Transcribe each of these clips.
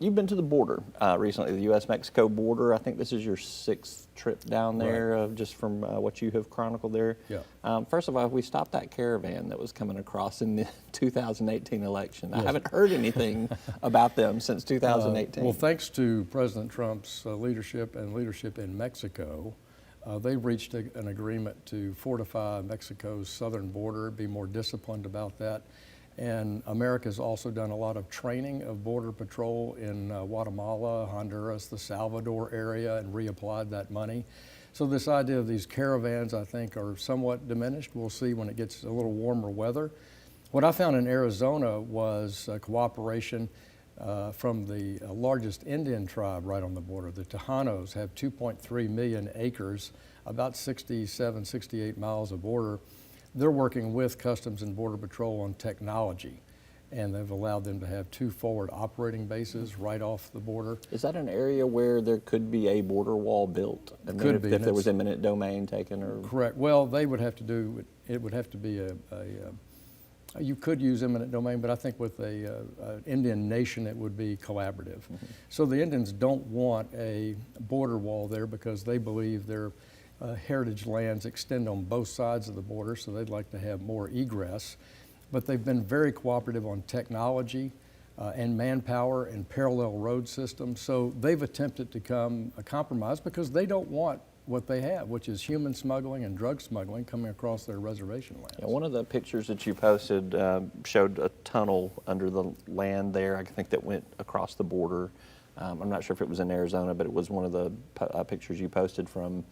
You've been to the border recently, the U.S.-Mexico border. I think this is your 6th trip down there, Right. just from what you have chronicled there. Yeah. First of all, we stopped that caravan that was coming across in the 2018 election. Yes. I haven't heard anything about them since 2018. Well, thanks to President Trump's leadership and leadership in Mexico, they've reached an agreement to fortify Mexico's southern border, be more disciplined about that. And America's also done a lot of training of Border Patrol in Guatemala, Honduras, the Salvador area, and reapplied that money. So this idea of these caravans, I think, are somewhat diminished. We'll see when it gets a little warmer weather. What I found in Arizona was cooperation from the largest Indian tribe right on the border. The Tejanos have 2.3 million acres, about 67, 68 miles of border. They're working with Customs and Border Patrol on technology, and they've allowed them to have 2 forward operating bases right off the border. Is that an area where there could be a border wall built? And Could then be, if and there was it's- eminent domain taken, or Correct. Well, they would have to do, it would have to be you could use eminent domain, but I think with an Indian nation, it would be collaborative. Mm-hmm. So the Indians don't want a border wall there because they believe their heritage lands extend on both sides of the border, so they'd like to have more egress. But they've been very cooperative on technology and manpower and parallel road systems. So they've attempted to come a compromise because they don't want what they have, which is human smuggling and drug smuggling coming across their reservation lands. Yeah, one of the pictures that you posted showed a tunnel under the land there, I think, that went across the border. I'm not sure if it was in Arizona, but it was one of the pictures you posted from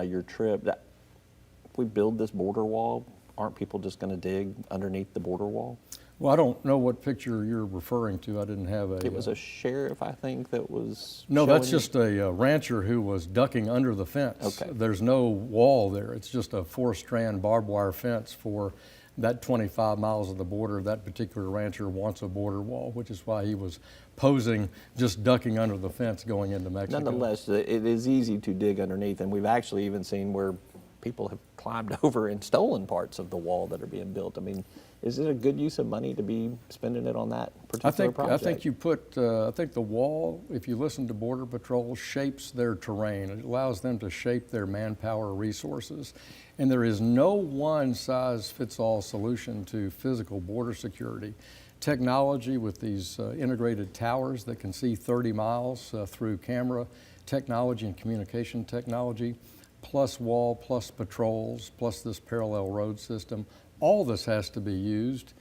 your trip. If we build this border wall, aren't people just going to dig underneath the border wall? Well, I don't know what picture you're referring to. I didn't have a... It was a sheriff, I think, that was No, that's showing just a rancher who was ducking under the fence. Okay. There's no wall there. It's just a 4-strand barbed wire fence for that 25 miles of the border. That particular rancher wants a border wall, which is why he was posing, just ducking under the fence going into Mexico. Nonetheless, it is easy to dig underneath, and we've actually even seen where people have climbed over and stolen parts of the wall that are being built. I mean, is it a good use of money to be spending it on that particular project? I think you put, I think the wall, if you listen to Border Patrol, shapes their terrain. It allows them to shape their manpower resources. And there is no one-size-fits-all solution to physical border security. Technology with these integrated towers that can see 30 miles through camera technology and communication technology, plus wall, plus patrols, plus this parallel road system. All this has to be used,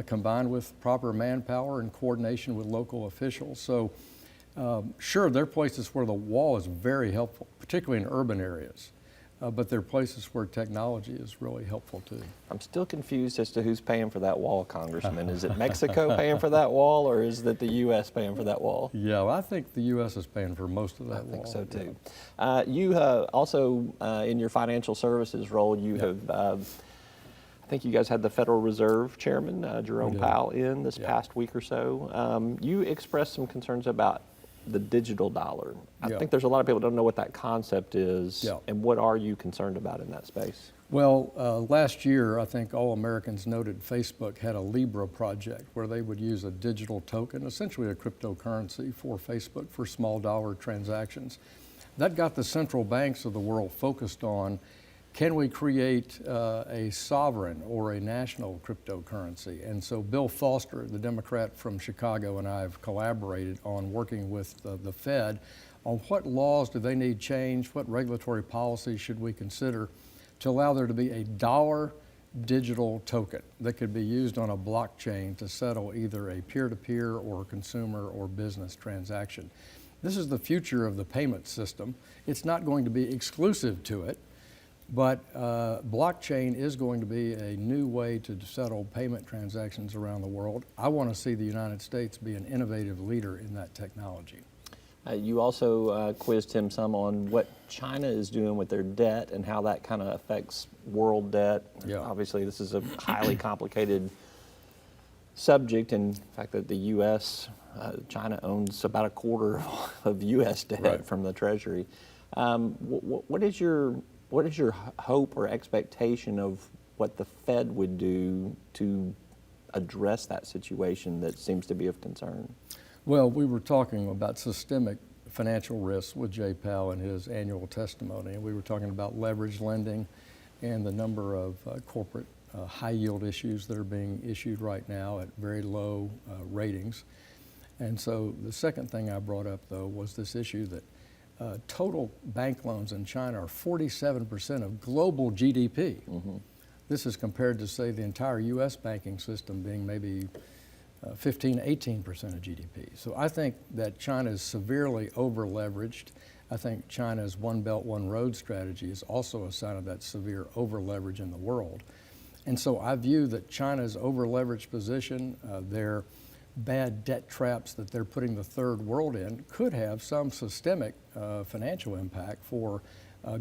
combined with proper manpower and coordination with local officials. So sure, there are places where the wall is very helpful, particularly in urban areas. But there are places where technology is really helpful too. I'm still confused as to who's paying for that wall, Congressman. Is it Mexico paying for that wall, or is it the U.S. paying for that wall? Yeah, well, I think the U.S. is paying for most of that wall. I think so too. You also, in your financial services role, you have, I think you guys had the Federal Reserve Chairman, Jerome Powell, in this past week or so. You expressed some concerns about the digital dollar. I think there's a lot of people who don't know what that concept is, and what are you concerned about in that space? Well, last year, I think all Americans noted Facebook had a Libra project where they would use a digital token, essentially a cryptocurrency for Facebook for small dollar transactions. That got the central banks of the world focused on, can we create a sovereign or a national cryptocurrency? And so Bill Foster, the Democrat from Chicago, and I have collaborated on working with the Fed on what laws do they need change, what regulatory policies should we consider to allow there to be a dollar digital token that could be used on a blockchain to settle either a peer-to-peer or consumer or business transaction. This is the future of the payment system. It's not going to be exclusive to it, but blockchain is going to be a new way to settle payment transactions around the world. I want to see the United States be an innovative leader in that technology. You also quizzed him some on what China is doing with their debt and how that kind of affects world debt. Yeah. Obviously, this is a highly complicated subject, and the fact that the U.S., China owns about a quarter of U.S. debt from the Treasury. What is your hope or expectation of what the Fed would do to address that situation that seems to be of concern? Well, we were talking about systemic financial risks with Jay Powell in his annual testimony, and we were talking about leverage lending and the number of corporate high yield issues that are being issued right now at very low ratings. And so the second thing I brought up, though, was this issue that total bank loans in China are 47% of global GDP. Mm-hmm. This is compared to, say, the entire U.S. banking system being maybe 15, 18% of GDP. So I think that China is severely over-leveraged. I think China's One Belt, One Road strategy is also a sign of that severe over-leverage in the world. And so I view that China's over-leveraged position, their bad debt traps that they're putting the third world in, could have some systemic financial impact for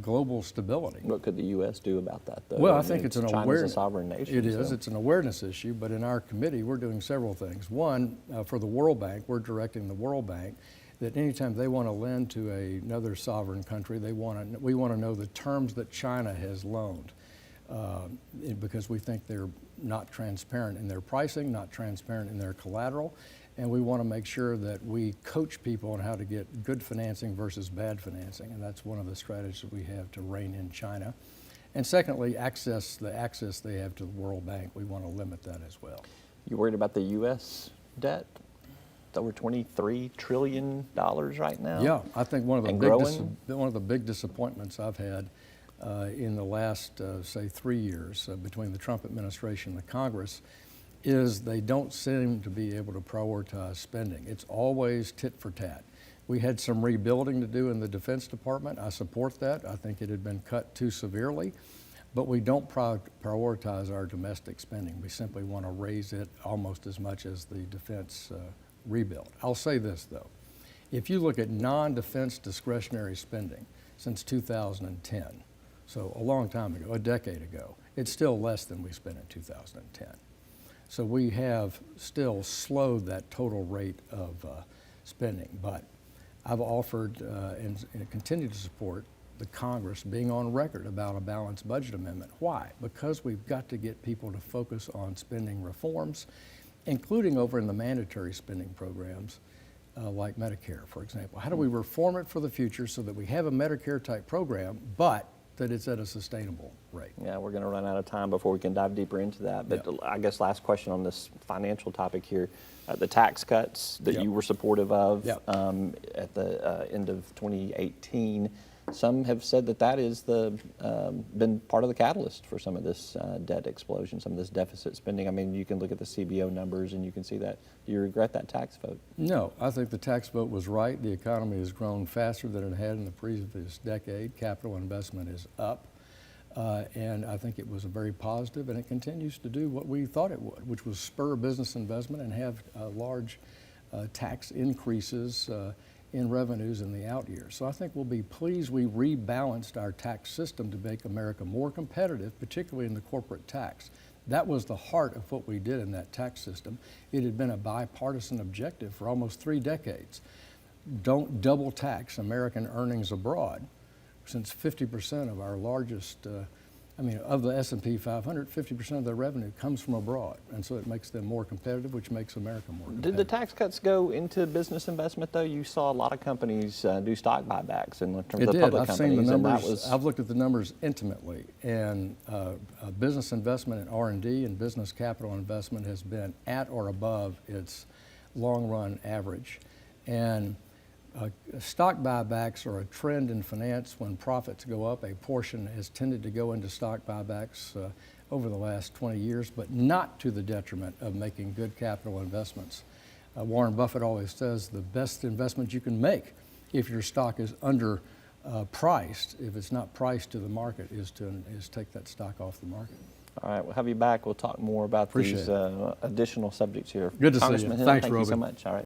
global stability. What could the U.S. do about that, though? Well, I think it's an China's awareness. a sovereign nation. It is. So. It's an awareness issue, but in our committee, we're doing several things. One, for the World Bank, we're directing the World Bank that anytime they want to lend to another sovereign country, we want to know the terms that China has loaned, because we think they're not transparent in their pricing, not transparent in their collateral, and we want to make sure that we coach people on how to get good financing versus bad financing, and that's one of the strategies we have to rein in China. And secondly, the access they have to the World Bank, we want to limit that as well. You worried about the U.S. debt? It's over $23 trillion right now. Yeah, I think one of the big disappointments I've had in the last, say, 3 years between the Trump administration and the Congress is they don't seem to be able to prioritize spending. It's always tit for tat. We had some rebuilding to do in the Defense Department. I support that. I think it had been cut too severely, but we don't prioritize our domestic spending. We simply want to raise it almost as much as the defense rebuild. I'll say this, though. If you look at non-defense discretionary spending since 2010, so a long time ago, a decade ago, it's still less than we spent in 2010. So we have still slowed that total rate of spending. But I've offered and continue to support the Congress being on record about a balanced budget amendment. Why? Because we've got to get people to focus on spending reforms, including over in the mandatory spending programs like Medicare, for example. How do we reform it for the future so that we have a Medicare type program, but that it's at a sustainable rate? Yeah, we're going to run out of time before we can dive deeper into that. But I guess last question on this financial topic here, the tax cuts that you were supportive of at the end of 2018. Some have said that is been part of the catalyst for some of this debt explosion, some of this deficit spending. I mean, you can look at the CBO numbers and you can see that. Do you regret that tax vote? No, I think the tax vote was right. The economy has grown faster than it had in the previous decade. Capital investment is up. And I think it was a very positive, and it continues to do what we thought it would, which was spur business investment and have large tax increases in revenues in the out years. So I think we'll be pleased we rebalanced our tax system to make America more competitive, particularly in the corporate tax. That was the heart of what we did in that tax system. It had been a bipartisan objective for almost 3 decades. Don't double tax American earnings abroad, since 50% of our largest, of the S&P 500, 50% of their revenue comes from abroad. And so it makes them more competitive, which makes America more competitive. Did the tax cuts go into business investment, though? You saw a lot of companies do stock buybacks in terms of public companies. I've seen the numbers. I've looked at the numbers intimately. And business investment in R&D and business capital investment has been at or above its long-run average. And stock buybacks are a trend in finance. When profits go up, a portion has tended to go into stock buybacks over the last 20 years, but not to the detriment of making good capital investments. Warren Buffett always says the best investment you can make if your stock is priced, if it's not priced to the market, is take that stock off the market. All right, we'll have you back. We'll talk more about these additional subjects here. Good to see you. Congressman Hill, Thanks, thank Roby. you so much. All right.